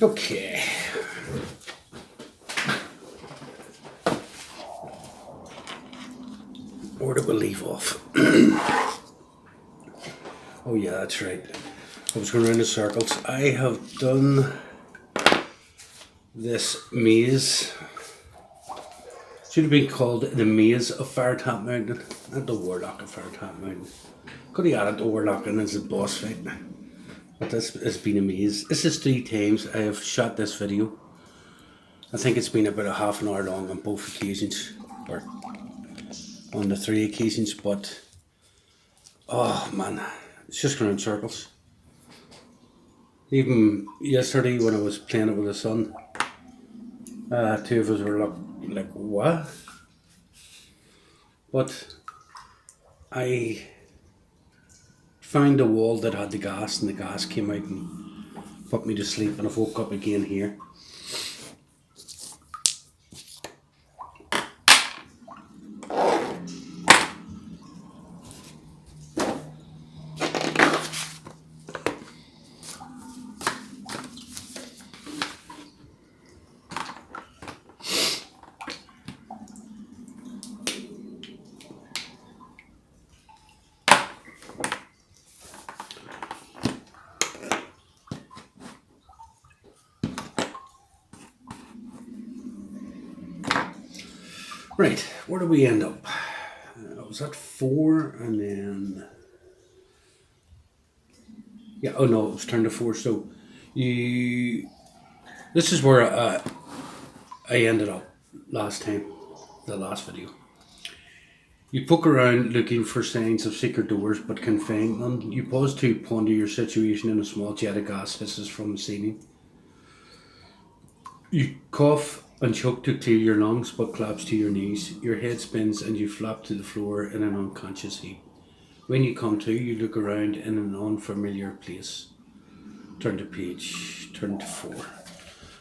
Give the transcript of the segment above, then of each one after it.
Okay. Where did we leave off? Oh yeah, that's right. I was going around in circles. I have done this maze. Should have been called the Maze of Firetop Mountain, not the Warlock of Firetop Mountain. Could have added the Warlock in as a boss fight. But this has been a maze. This is 3 times I have shot this video. I think it's been about a half an hour long on both occasions, or on the 3 occasions, but oh man, it's just going in circles. Even yesterday when I was playing it with the son, 2 of us were like what? But I found a wall that had the gas, and the gas came out and put me to sleep, and I woke up again here. Right, where do we end up? I was at 4 and then... Yeah, oh no, it was turned to 4. So, this is where I ended up last time, the last video. You poke around looking for signs of secret doors but can find none. You pause to ponder your situation and a small jet of gas hisses from the ceiling. You cough and choke to clear your lungs but collapse to your knees. Your head spins and you flop to the floor in an unconscious heap. When you come to, you look around in an unfamiliar place. Turn to page, turn to 4.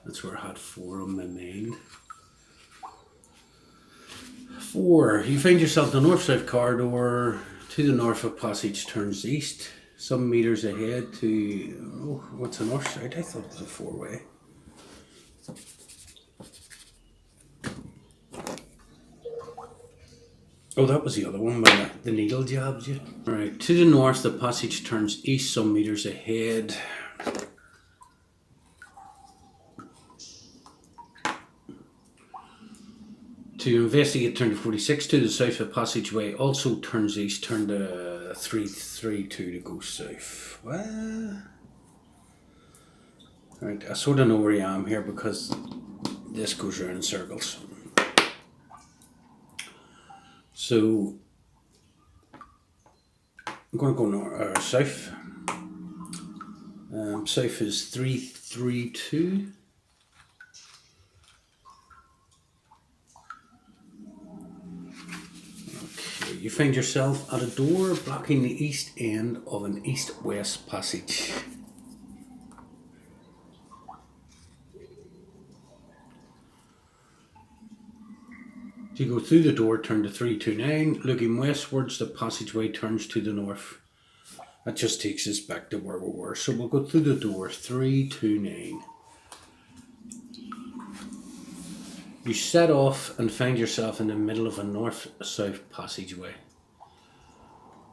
That's where I had 4 on my mind. 4. You find yourself in the north-south corridor. To the north, a passage turns east. Some meters ahead to... Oh, what's the north side? I thought it was a 4-way. Oh, that was the other one where the needle jabs you. Right, to the north, the passage turns east some meters ahead. To investigate, turn to 46. To the south, the passageway also turns east. Turn to 332 to go south. Well, right, I sort of know where I am here because this goes around in circles. So I'm going to go south. South is 332. Okay, you find yourself at a door blocking the east end of an east-west passage. You go through the door, turn to 329. Looking westwards, the passageway turns to the north. That just takes us back to where we were. So we'll go through the door, 329. You set off and find yourself in the middle of a north-south passageway.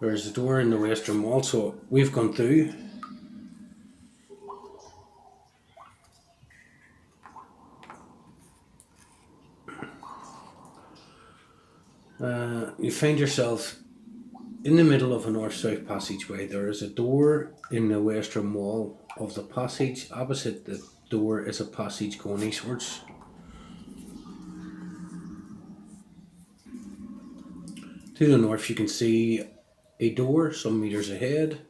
There's a door in the western wall, so we've gone through. You find yourself in the middle of a north-south passageway. There is a door in the western wall of the passage. Opposite the door is a passage going eastwards. To the north you can see a door some meters ahead.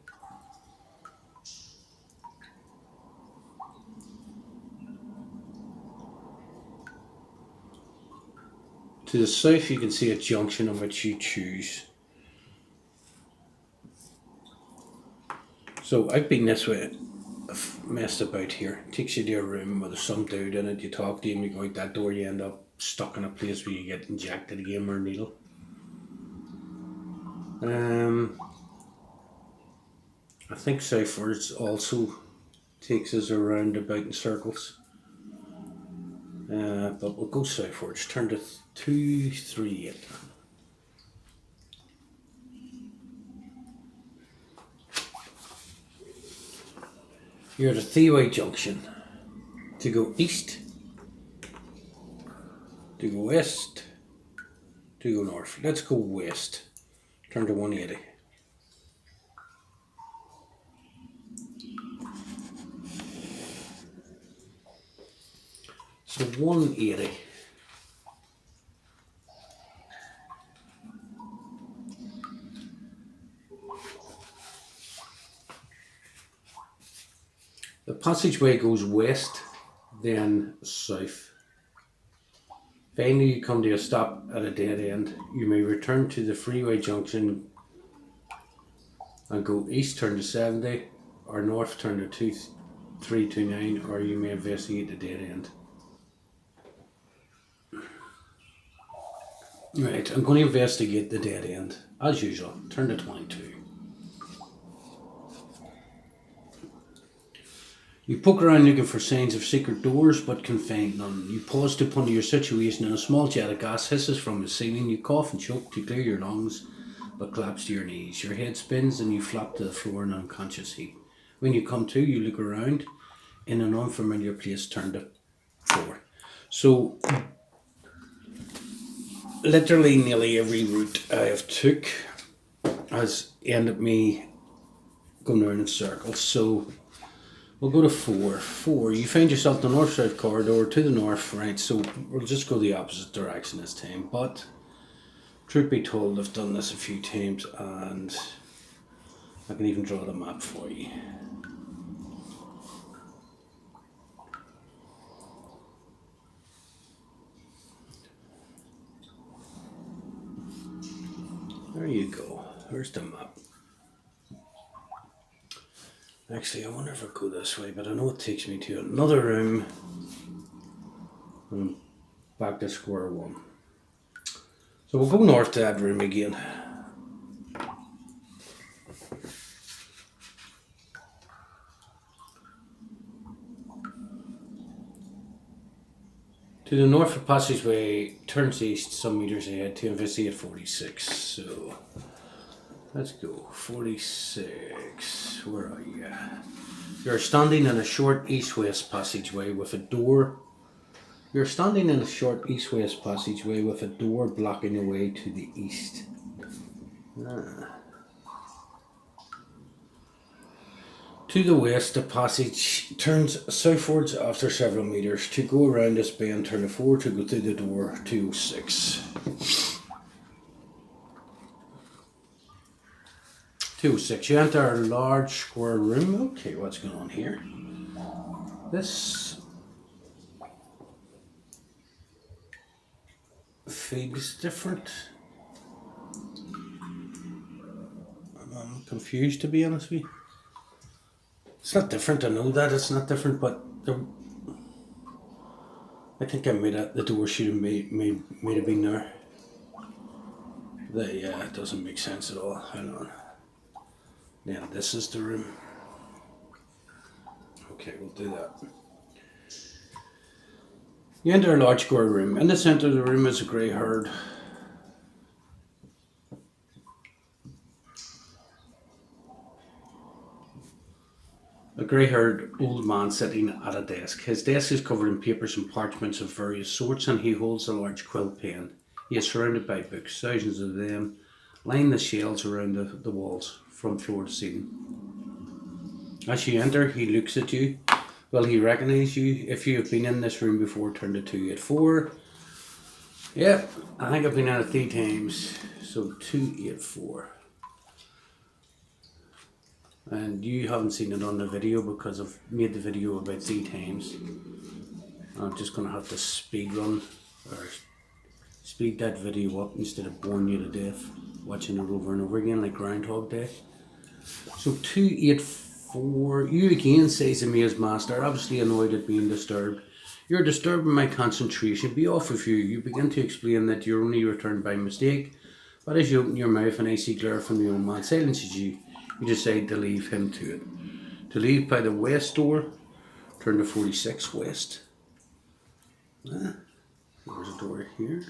To the south you can see a junction on which you choose. So I've been this way, I've messed about here. It takes you to a room where there's some dude in it, you talk to him, you go out that door, you end up stuck in a place where you get injected again with a needle. I think southwards also takes us around about in circles. But we'll go southwards. Turn to 238. You're at a three-way junction. To go east, to go west, to go north. Let's go west. Turn to 180. So 180. The passageway goes west, then south. Finally, you come to a stop at a dead end. You may return to the freeway junction and go east, turn to 70, or north, turn to 2329, or you may investigate the dead end. Right, I'm going to investigate the dead end. As usual, turn to 22. You poke around looking for signs of secret doors, but can find none. You pause to ponder your situation, and a small jet of gas hisses from the ceiling. You cough and choke to clear your lungs, but collapse to your knees. Your head spins and you flop to the floor in unconscious heat. When you come to, you look around. In an unfamiliar place, turn to 4. So, literally nearly every route I have took has ended me going around in circles. So, we'll go to 4. 4, you find yourself in the north-south corridor to the north, right? So we'll just go the opposite direction this time. But truth be told, I've done this a few times and I can even draw the map for you. There you go. Here's the map. Actually, I wonder if I go this way, but I know it takes me to another room and back to square one. So we'll go north to that room again. To the north of passageway, turns east some meters ahead to investigate 46. So let's go. 46. Where are you? You're standing in a short east-west passageway with a door. You're standing in a short east-west passageway with a door blocking the way to the east. To the west, the passage turns southwards after several meters. To go around this bend, turn to 4. To go through the door, 206. 206. You enter a large square room. Okay, what's going on here? This feels different. I'm confused, to be honest with you. It's not different, I know that it's not different, but I think I made it. The door should have made have been there. It doesn't make sense at all. Hang on. Now this is the room. Okay, we'll do that. You enter a large square room. In the centre of the room is a grey-haired old man sitting at a desk. His desk is covered in papers and parchments of various sorts, and he holds a large quill pen. He is surrounded by books, thousands of them, line the shelves around the walls from floor to ceiling. As you enter, he looks at you. Will he recognise you? If you have been in this room before, turn to 284. Yep, I think I've been in it 3 times. So 284. And you haven't seen it on the video because I've made the video about 3 times. I'm just going to have to speed run or speed that video up instead of boring you to death watching it over and over again like Groundhog Day. So 284, you again, says the maze master, obviously annoyed at being disturbed. You're disturbing my concentration, be off with you. You begin to explain that you're only returned by mistake, but as you open your mouth and I see glare from the old man silences you, you decide to leave him to it. To leave by the west door, turn to 46 west. There's a door here.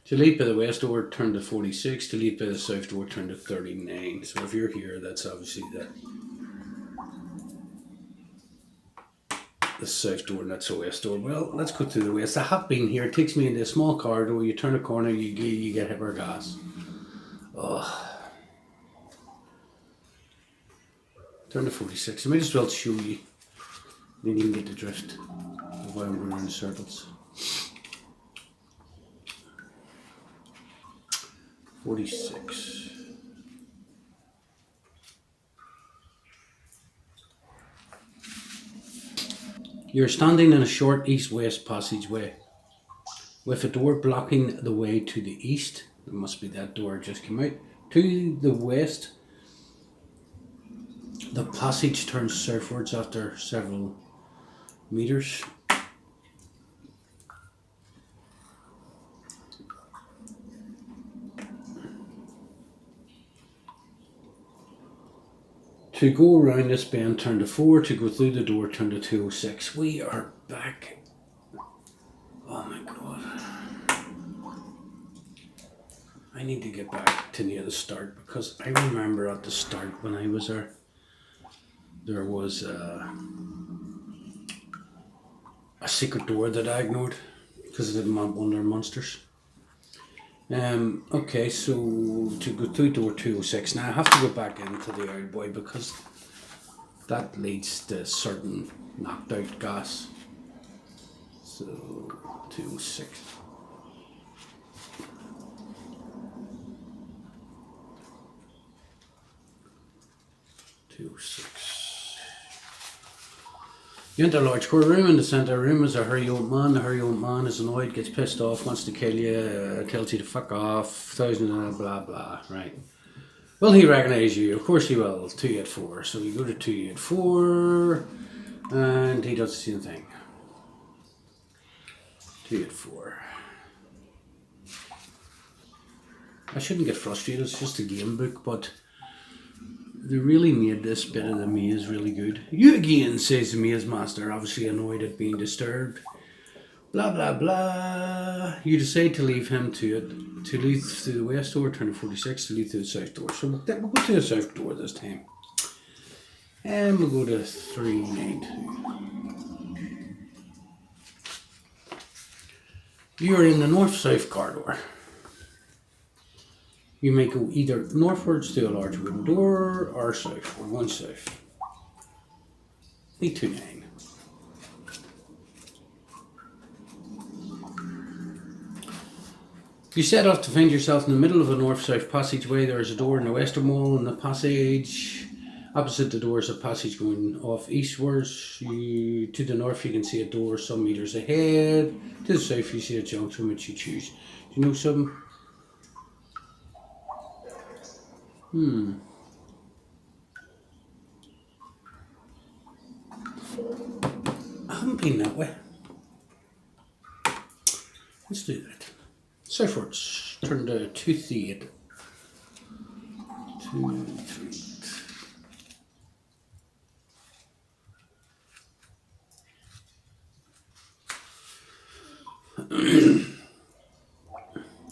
To leave by the west door, turn to 46. To leave by the south door, turn to 39. So if you're here, that's obviously the south door, and that's the west door. Well, let's go through the west. I have been here. It takes me into a small corridor. You turn a corner, you get hit with gas. Oh. Turn to 46. I might as well show you. Then you can get the drift of why I'm going around in circles. 46. You're standing in a short east-west passageway with a door blocking the way to the east. It must be that door just came out. To the west, the passage turns southwards after several meters. To go around this bend, turn to 4. To go through the door, turn to 206. We are back. Oh my god. I need to get back to near the start, because I remember at the start when I was there was a secret door that I ignored because I didn't want Wonder Monsters. Okay, so to go through door 206, now I have to go back into the old boy because that leads to certain knocked out gas. So 206. You enter a large core room. In the centre room is a hairy old man. The hairy old man is annoyed, gets pissed off, wants to kill you, tells you to fuck off, thousands of blah blah, right. Will he recognise you? Of course he will. 284. So you go to 284 and he does the same thing. 284. I shouldn't get frustrated, it's just a game book, but they really made this bit of the maze really good. You again, says the maze master, obviously annoyed at being disturbed. Blah blah blah. You decide to leave him to it. To leave through the west door, turn to 46. To leave through the south door. So we'll go to the south door this time. And we'll go to 392. You are in the north-south corridor. You may go either northwards to a large wooden door or south, or one south. 829. You set off to find yourself in the middle of a north-south passageway. There is a door in the western wall in the passage. Opposite the door is a passage going off eastwards. To the north you can see a door some meters ahead. To the south you see a junction which you choose. Do you know something? I haven't been that way. Let's do that. Southwards. Turn to 238. 238.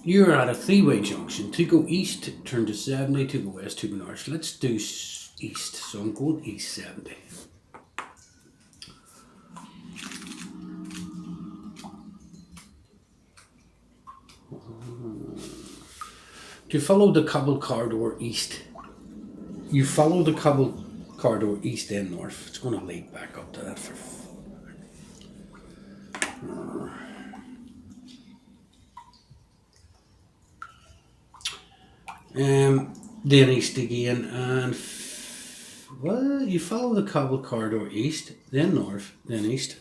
You're at a three-way junction. To go east, turn to 70. To go west, to go north. Let's do east. So I'm going east 70. To follow the cobbled corridor east. You follow the cobbled corridor east and north. It's going to lead back up to that for... then east again, and well, you follow the cobbled corridor east, then north, then east.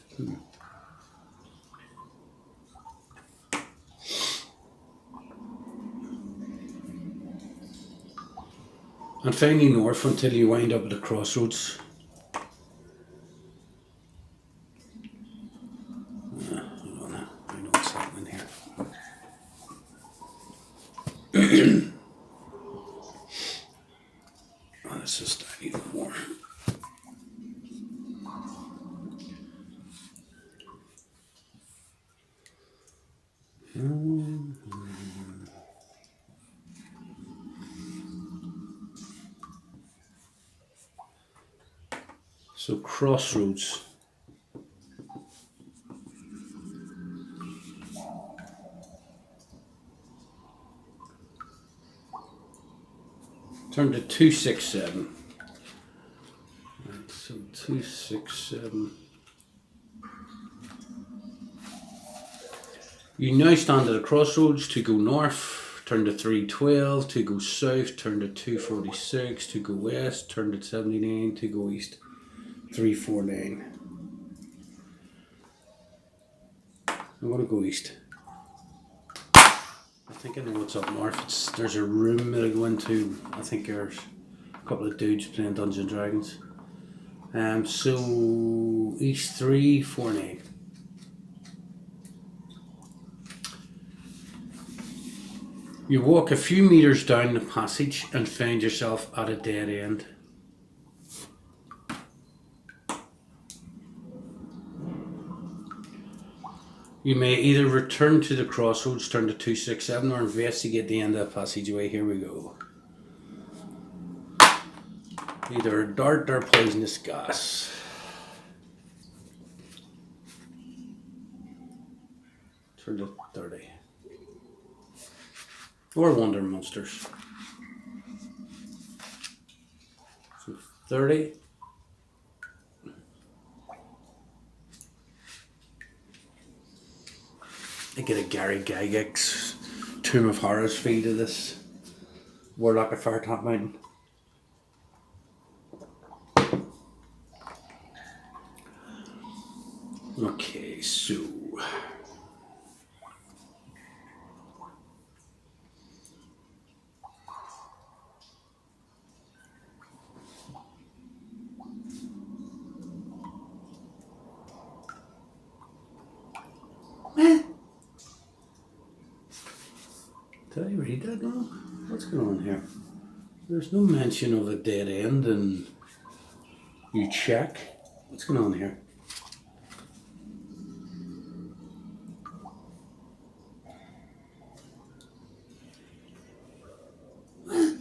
And finally north until you wind up at the crossroads. I know what's happening here. Let's just add even more. So crossroads. Turn to 267. Right, so 267. You now stand at a crossroads. To go north, turn to 312. To go south, turn to 246. To go west, turn to 79. To go east, 349. I'm going to go east. I think I know what's up north. There's a room that I go into. I think there's a couple of dudes playing Dungeons and Dragons. So east 349. You walk a few meters down the passage and find yourself at a dead end. You may either return to the crossroads, turn to 267, or investigate the end of the passageway. Here we go. Either a dart or poisonous gas. Turn to 30. Or wonder monsters. So 30. I get a Gary Gygax Tomb of Horrors feel to this Warlock at Firetop Mountain. Okay, so did I read that wrong? What's going on here? There's no mention of a dead end and you check. What's going on here? What?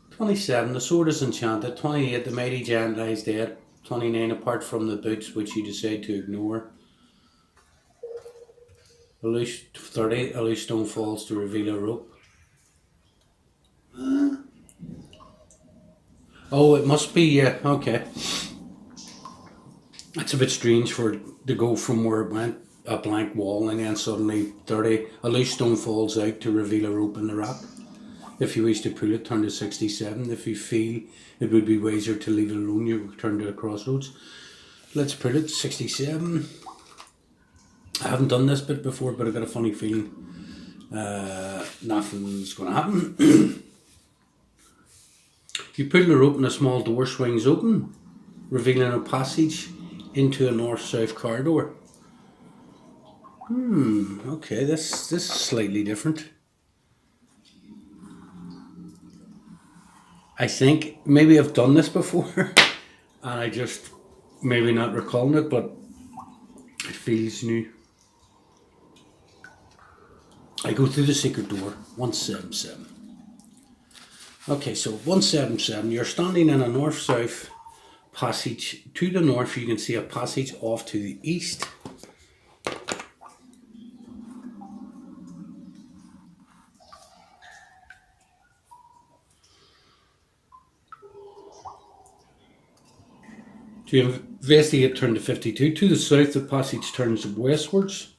27, the sword is enchanted. 28, the mighty giant lies dead. 29, apart from the boots which you decide to ignore. 30, a loose stone falls to reveal a rope. Oh, it must be, yeah, okay. That's a bit strange for it to go from where it went, a blank wall, and then suddenly 30, a loose stone falls out to reveal a rope in the rock. If you wish to pull it, turn to 67. If you feel it would be wiser to leave it alone, you turn to the crossroads. Let's pull it, 67. I haven't done this bit before, but I got a funny feeling nothing's going to happen. You pull the rope and a small door swings open, revealing a passage into a north-south corridor. Okay, this is slightly different. I think maybe I've done this before, and I just maybe not recalling it, but it feels new. I go through the secret door, 177. Okay, so 177, you're standing in a north-south passage. To the north, you can see a passage off to the east. To investigate, turn to 52. To the south, the passage turns westwards.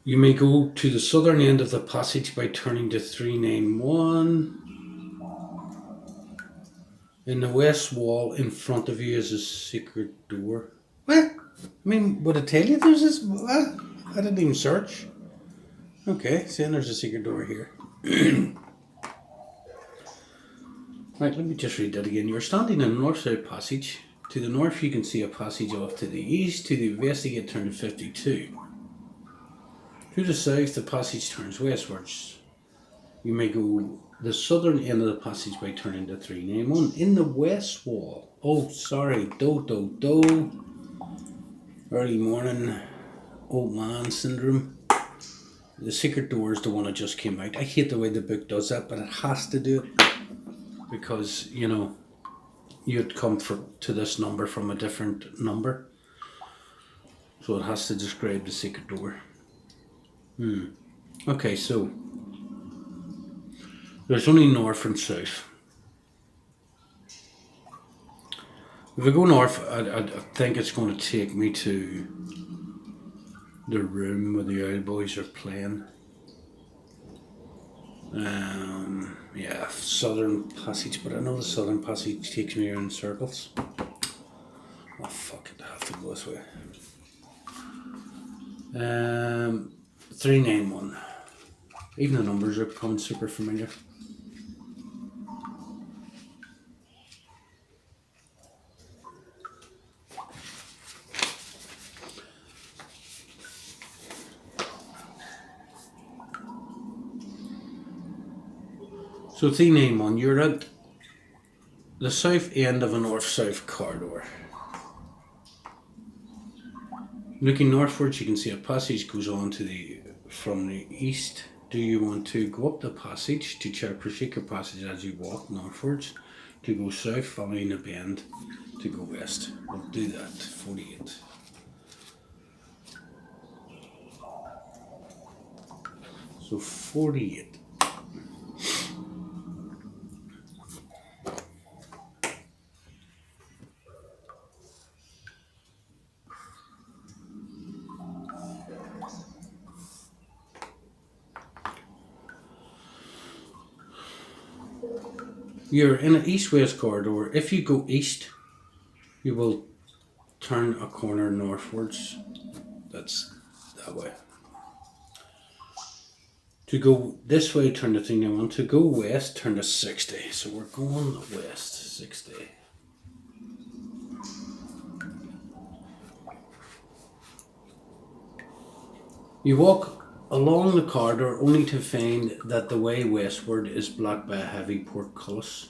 You may go to the southern end of the passage by turning to 391. In the west wall in front of you is a secret door. What? I mean, would it tell you there's this? What? I didn't even search. Okay, saying there's a secret door here. Right, let me just read that again. You're standing in a north-south passage. To the north, you can see a passage off to the east. To the west, you get turned to 52. To the south, the passage turns westwards. You may go the southern end of the passage by turning to 391. In the west wall. Oh, sorry. Do. Early morning. Old man syndrome. The secret door is the one that just came out. I hate the way the book does that, but it has to do it. Because, you know, you'd come to this number from a different number. So it has to describe the secret door. Okay, so there's only north and south. If I go north, I think it's going to take me to the room where the Owl Boys are playing. Yeah, southern passage, but I know the southern passage takes me around in circles. Oh fuck it, I have to go this way. 391. Even the numbers are becoming super familiar. So 391, you're at the south end of a north-south corridor. Looking northwards, you can see a passage goes on from the east. Do you want to go up the passage to check for secret passage as you walk northwards? To go south, following a bend, to go west? We'll do that. 48. So 48. You're in an east-west corridor. If you go east, you will turn a corner northwards. That's that way. To go this way, turn to 391. To go west, turn to 60. So we're going west, 60. You walk along the corridor only to find that the way westward is blocked by a heavy portcullis.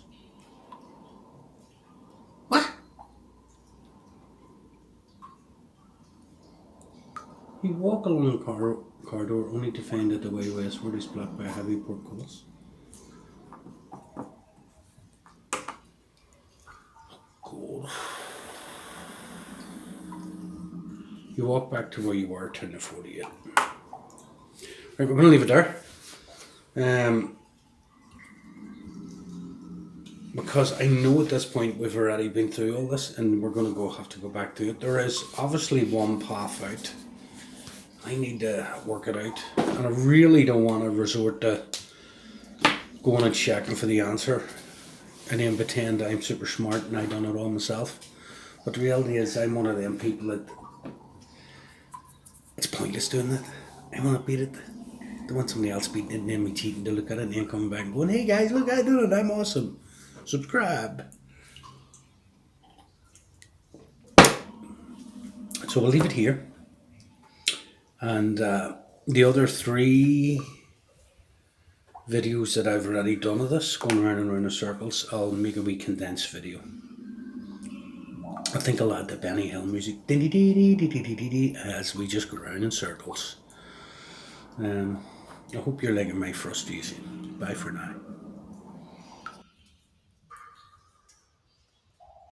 What? You walk along the corridor only to find that the way westward is blocked by a heavy portcullis. Cool. You walk back to where you were, turn to 48. Right, we're going to leave it there. Because I know at this point we've already been through all this and we're going to have to go back to it. There is obviously one path out. I need to work it out. And I really don't want to resort to going and checking for the answer and then pretend I'm super smart and I done it all myself. But the reality is I'm one of them people that it's pointless doing that. I want to beat it. I don't want somebody else beating it and then me cheating to look at it and then coming back and going, hey guys, look, I did it, I'm awesome. Subscribe. So we'll leave it here. And the other 3 videos that I've already done of this, going around and around in circles, I'll make a wee condensed video. I think I'll add the Benny Hill music as we just go around in circles. I hope you're liking my frustration. Bye for now.